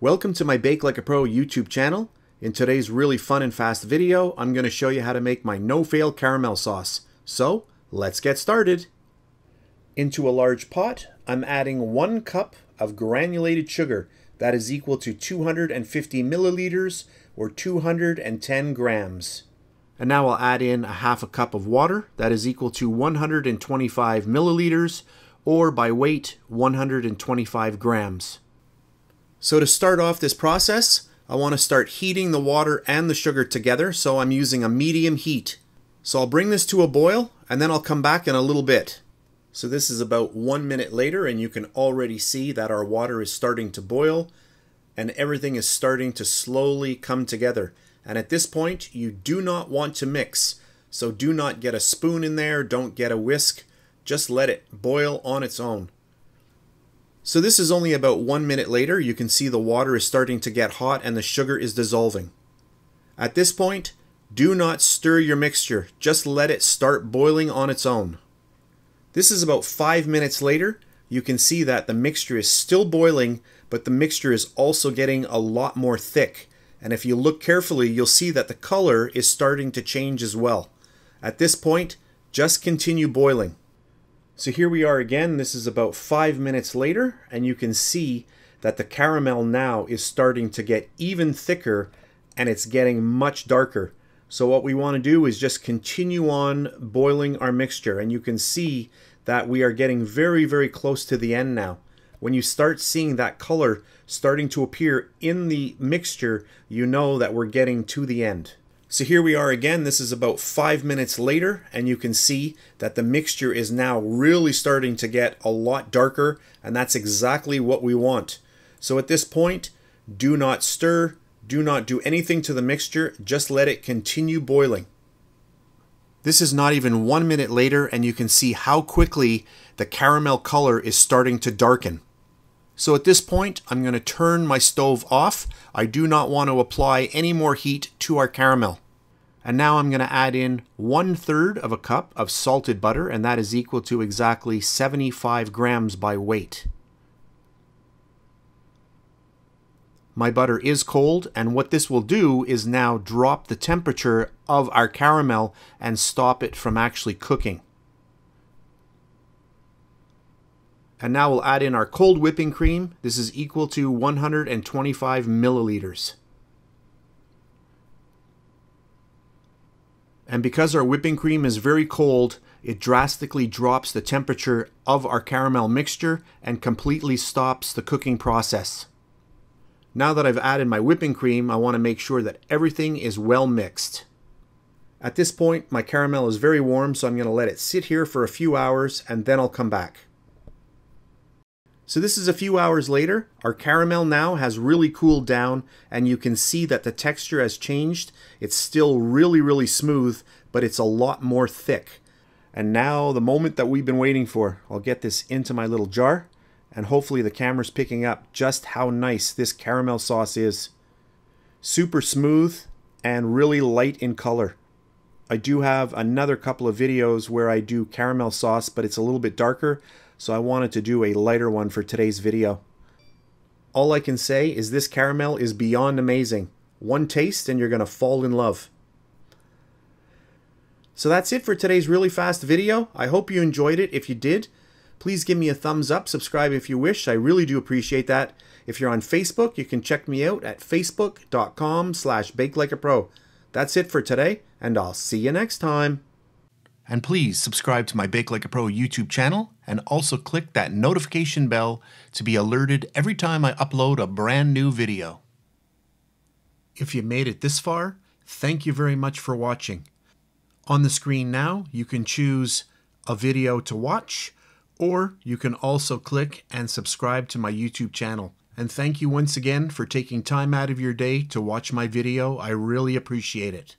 Welcome to my Bake Like a Pro YouTube channel. In today's really fun and fast video, I'm going to show you how to make my no-fail caramel sauce. So, let's get started. Into a large pot, I'm adding 1 cup of granulated sugar. That is equal to 250 milliliters or 210 grams. And now I'll add in a half a cup of water. That is equal to 125 milliliters or by weight 125 grams. So to start off this process, I want to start heating the water and the sugar together, so I'm using a medium heat. So I'll bring this to a boil and then I'll come back in a little bit. So this is about 1 minute later and you can already see that our water is starting to boil and everything is starting to slowly come together. And at this point, you do not want to mix. So do not get a spoon in there, don't get a whisk, just let it boil on its own. So this is only about 1 minute later. You can see the water is starting to get hot and the sugar is dissolving. At this point, do not stir your mixture. Just let it start boiling on its own. This is about 5 minutes later. You can see that the mixture is still boiling, but the mixture is also getting a lot more thick. And if you look carefully, you'll see that the color is starting to change as well. At this point, just continue boiling. So here we are again. This is about 5 minutes later, and you can see that the caramel now is starting to get even thicker and it's getting much darker. So what we want to do is just continue on boiling our mixture, and you can see that we are getting very, very close to the end now. When you start seeing that color starting to appear in the mixture, you know that we're getting to the end. So here we are again. This is about 5 minutes later, and you can see that the mixture is now really starting to get a lot darker, and that's exactly what we want. So at this point, do not stir, do not do anything to the mixture, just let it continue boiling. This is not even 1 minute later, and you can see how quickly the caramel color is starting to darken. So at this point, I'm going to turn my stove off. I do not want to apply any more heat to our caramel. And now I'm going to add in 1/3 of a cup of salted butter, and that is equal to exactly 75 grams by weight. My butter is cold, and what this will do is now drop the temperature of our caramel and stop it from actually cooking. And now we'll add in our cold whipping cream. This is equal to 125 milliliters. And because our whipping cream is very cold, it drastically drops the temperature of our caramel mixture and completely stops the cooking process. Now that I've added my whipping cream, I want to make sure that everything is well mixed. At this point, my caramel is very warm, so I'm going to let it sit here for a few hours and then I'll come back. So this is a few hours later. Our caramel now has really cooled down, and you can see that the texture has changed. It's still really, really smooth, but it's a lot more thick. And now the moment that we've been waiting for. I'll get this into my little jar, and hopefully the camera's picking up just how nice this caramel sauce is. Super smooth and really light in color. I do have another couple of videos where I do caramel sauce, but it's a little bit darker. So I wanted to do a lighter one for today's video. All I can say is this caramel is beyond amazing. One taste and you're going to fall in love. So that's it for today's really fast video. I hope you enjoyed it. If you did, please give me a thumbs up, subscribe if you wish. I really do appreciate that. If you're on Facebook, you can check me out at facebook.com/BakeLikeAPro. That's it for today, and I'll see you next time. And please subscribe to my Bake Like a Pro YouTube channel, and also click that notification bell to be alerted every time I upload a brand new video. If you made it this far, thank you very much for watching. On the screen now, you can choose a video to watch, or you can also click and subscribe to my YouTube channel. And thank you once again for taking time out of your day to watch my video. I really appreciate it.